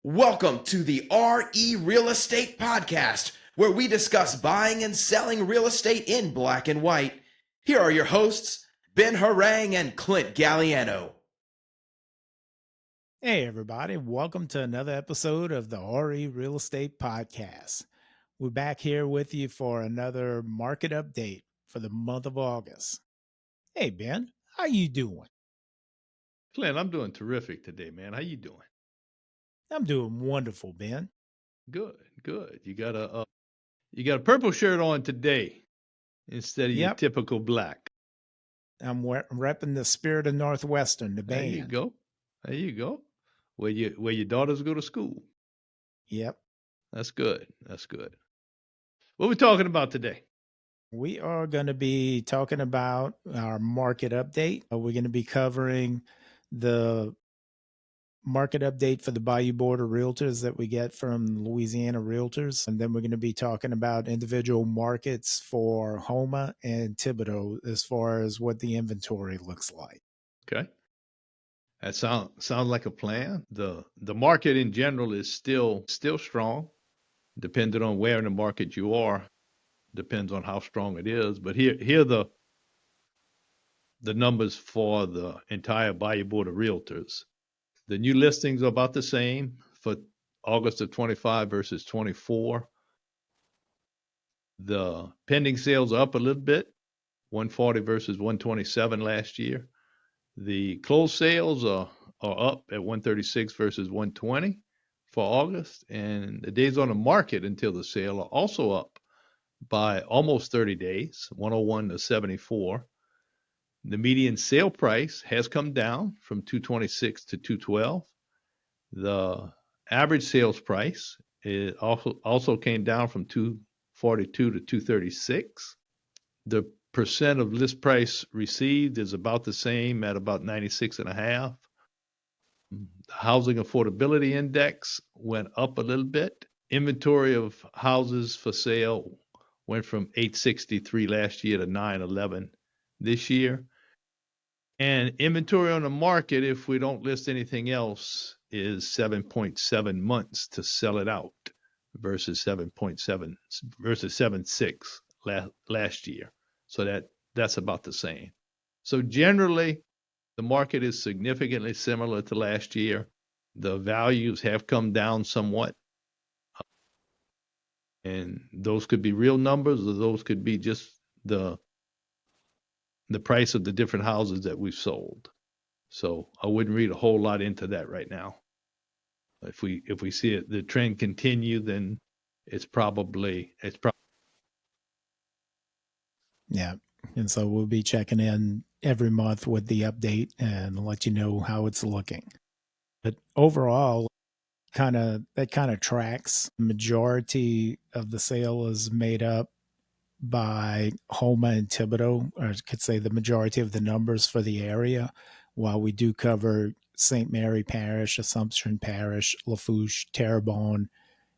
Welcome to the RE Real Estate Podcast, where we discuss buying and selling real estate in black and white. Here are your hosts, Ben Harang and Clint Galliano. Hey, everybody. Welcome to another episode of the RE Real Estate Podcast. We're back here with you for another market update for the month of August. Hey, Ben, how you doing? Clint, I'm doing terrific today, man. How you doing? I'm doing wonderful, Ben. Good, good. You got a purple shirt on today instead of your Yep. typical black. I'm repping the Spirit of Northwestern, the There band. you go. There you go. Where your daughters go to school. Yep. That's good. That's good. What we talking about today? We are going to be talking about our market update. We're going to be covering the market update for the Bayou Board of Realtors that we get from Louisiana Realtors. And then we're going to be talking about individual markets for Houma and Thibodaux as far as what the inventory looks like. Okay. That sounds like a plan. The market in general is still strong, depending on where in the market you are. Depends on how strong it is. But here are the numbers for the entire Bayou Board of Realtors. The new listings are about the same for August of 25 versus 24. The pending sales are up a little bit, 140 versus 127 last year. The closed sales are up at 136 versus 120 for August. And the days on the market until the sale are also up by almost 30 days, 101 to 74. The median sale price has come down from 226 to 212. The average sales price also came down from 242 to 236. The percent of list price received is about the same at about 96.5. The housing affordability index went up a little bit. Inventory of houses for sale went from 863 last year to 911 this year. And inventory on the market, if we don't list anything else, is 7.7 months to sell it out versus 7.6 last year. So that's about the same. So generally, the market is significantly similar to last year. The values have come down somewhat. And those could be real numbers, or those could be just the price of the different houses that we've sold. So I wouldn't read a whole lot into that right now. If we see the trend continue, then it's probably Yeah. And so we'll be checking in every month with the update and let you know how it's looking. But overall, that kind of tracks. Majority of the sale is made up by Homa and Thibodaux, or I could say the majority of the numbers for the area, while we do cover St. Mary Parish, Assumption Parish, Lafourche, Terrebonne,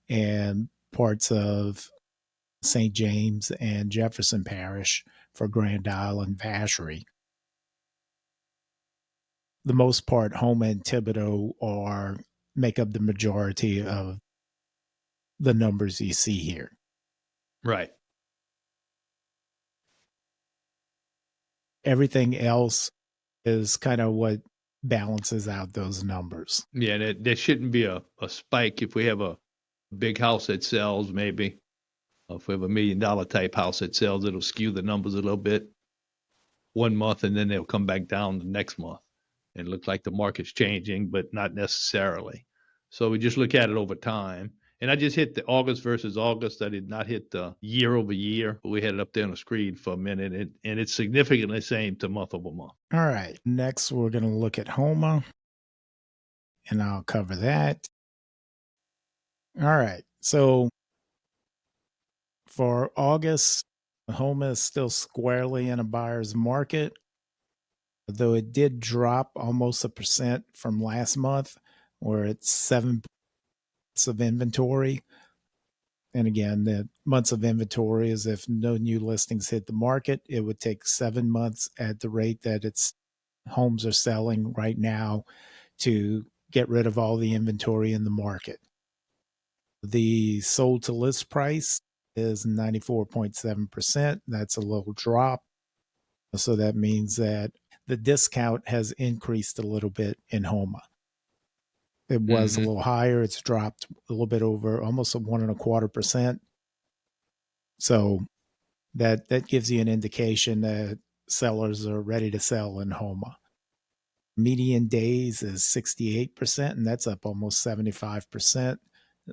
and parts of St. James and Jefferson Parish for Grand Isle and Vacherie. The most part, Homa and Thibodaux make up the majority of the numbers you see here. right. Everything else is kind of what balances out those numbers. Yeah, there shouldn't be a spike if we have a big house that sells, maybe. If we have $1 million type house that sells, it'll skew the numbers a little bit one month, and then they'll come back down the next month and look like the market's changing, but not necessarily. So we just look at it over time. And I just hit the August versus August. I did not hit the year over year. We had it up there on the screen for a minute, and it's significantly the same to month over month. All right. Next, we're going to look at Homa, and I'll cover that. All right. So for August, Homa is still squarely in a buyer's market, though it did drop almost 1% from last month, where it's 7 months of inventory. And again, the months of inventory is if no new listings hit the market, it would take 7 months at the rate that its homes are selling right now to get rid of all the inventory in the market. The sold to list price is 94.7%. That's a little drop. So that means that the discount has increased a little bit in Homa. It was a little higher. It's dropped a little bit over almost 1.25%. So that gives you an indication that sellers are ready to sell in Homa. Median days is 68%, and that's up almost 75%.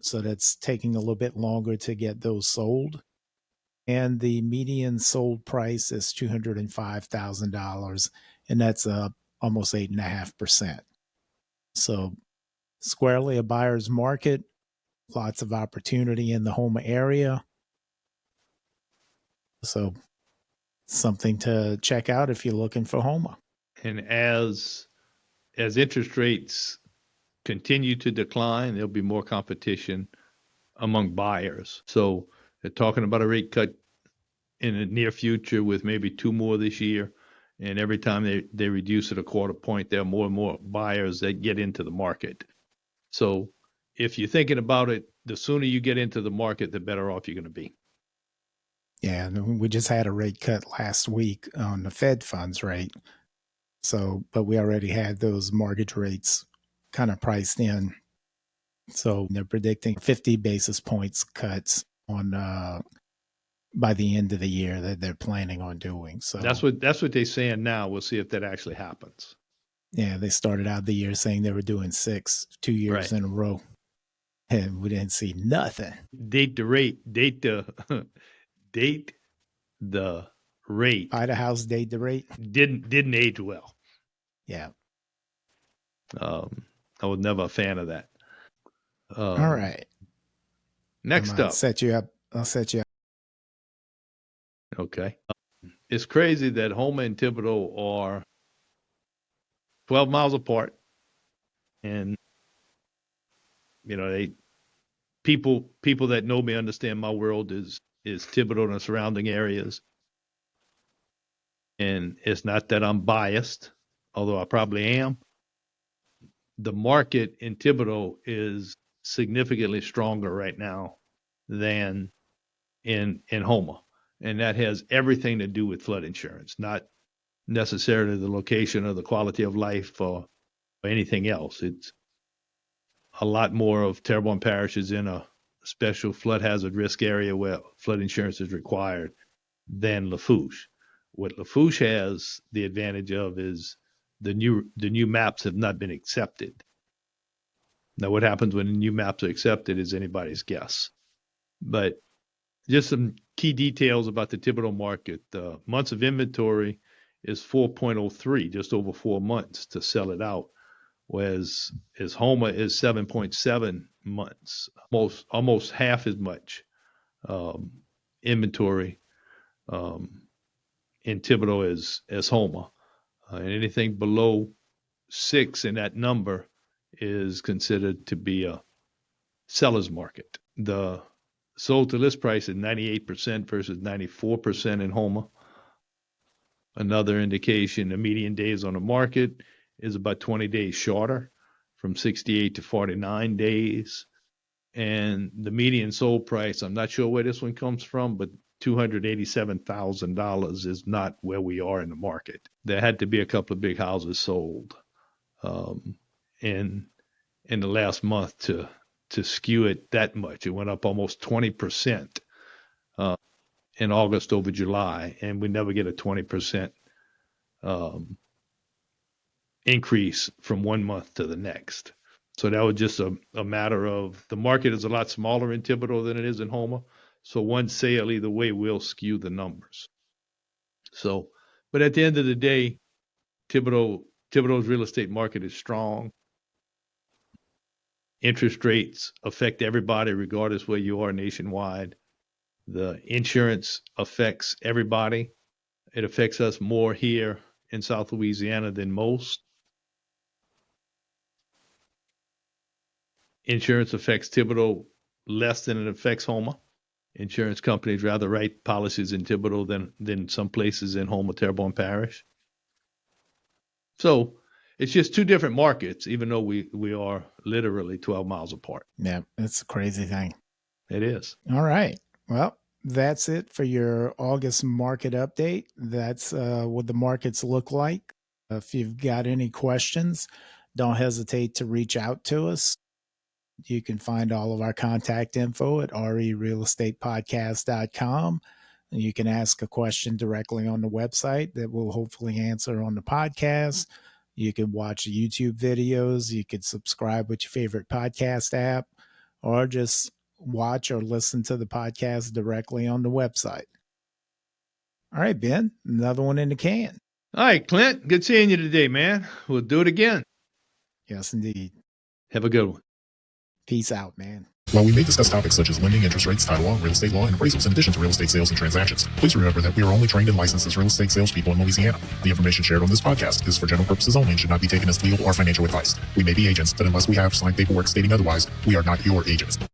So that's taking a little bit longer to get those sold. And the median sold price is $205,000, and that's up almost 8.5%. So squarely a buyer's market, lots of opportunity in the Homa area. So something to check out if you're looking for Homa. And as interest rates continue to decline, there'll be more competition among buyers. So they're talking about a rate cut in the near future with maybe 2 more this year. And every time they reduce it a quarter point, there are more and more buyers that get into the market. So if you're thinking about it, the sooner you get into the market, the better off you're going to be. Yeah, and we just had a rate cut last week on the Fed funds rate. So, but we already had those mortgage rates kind of priced in. So they're predicting 50 basis points cuts on by the end of the year that they're planning on doing. So that's what they're saying now. We'll see if that actually happens. Yeah, they started out the year saying they were doing 2 years in a row, and we didn't see nothing. Date the rate. Buy the house, date the rate. Didn't age well. Yeah. I was never a fan of that. All right. Next up. I'll set you up. Okay. It's crazy that Homa and Thibodaux are 12 miles apart. And, people that know me understand my world is Thibodaux and the surrounding areas. And it's not that I'm biased, although I probably am. The market in Thibodaux is significantly stronger right now than in Homa. And that has everything to do with flood insurance, not necessarily the location or the quality of life or anything else. It's a lot more of Terrebonne Parish is in a special flood hazard risk area where flood insurance is required than Lafourche. What Lafourche has the advantage of is the new maps have not been accepted. Now, what happens when the new maps are accepted is anybody's guess. But just some key details about the Thibodaux market. The months of inventory is 4.03, just over 4 months to sell it out, whereas Homa is 7.7 months, almost half as much inventory in Thibodaux as Homa. And anything below 6 in that number is considered to be a seller's market. The sold to list price is 98% versus 94% in Homa. Another indication, the median days on the market is about 20 days shorter, from 68 to 49 days. And the median sold price, I'm not sure where this one comes from, but $287,000 is not where we are in the market. There had to be a couple of big houses sold in the last month to skew it that much. It went up almost 20% in August over July, and we never get a 20% increase from 1 month to the next. So that was just a matter of the market is a lot smaller in Thibodaux than it is in Homa. So one sale either way will skew the numbers. So, but at the end of the day, Thibodaux's real estate market is strong. Interest rates affect everybody regardless where you are nationwide. The insurance affects everybody. It affects us more here in South Louisiana than most. Insurance affects Thibodaux less than it affects Homa. Insurance companies rather write policies in Thibodaux than some places in Homa, Terrebonne Parish. So it's just two different markets, even though we are literally 12 miles apart. Yeah, it's a crazy thing. It is. All right. Well, that's it for your August market update. That's what the markets look like. If you've got any questions, don't hesitate to reach out to us. You can find all of our contact info at rerealestatepodcast.com. And you can ask a question directly on the website that we'll hopefully answer on the podcast. You can watch YouTube videos. You can subscribe with your favorite podcast app, or just watch or listen to the podcast directly on the website. All right, Ben, another one in the can. All right, Clint, good seeing you today, man. We'll do it again. Yes, indeed. Have a good one. Peace out, man. While we may discuss topics such as lending, interest rates, title law, real estate law, and appraisals in addition to real estate sales and transactions, please remember that we are only trained and licensed as real estate salespeople in Louisiana. The information shared on this podcast is for general purposes only and should not be taken as legal or financial advice. We may be agents, but unless we have signed paperwork stating otherwise, we are not your agents.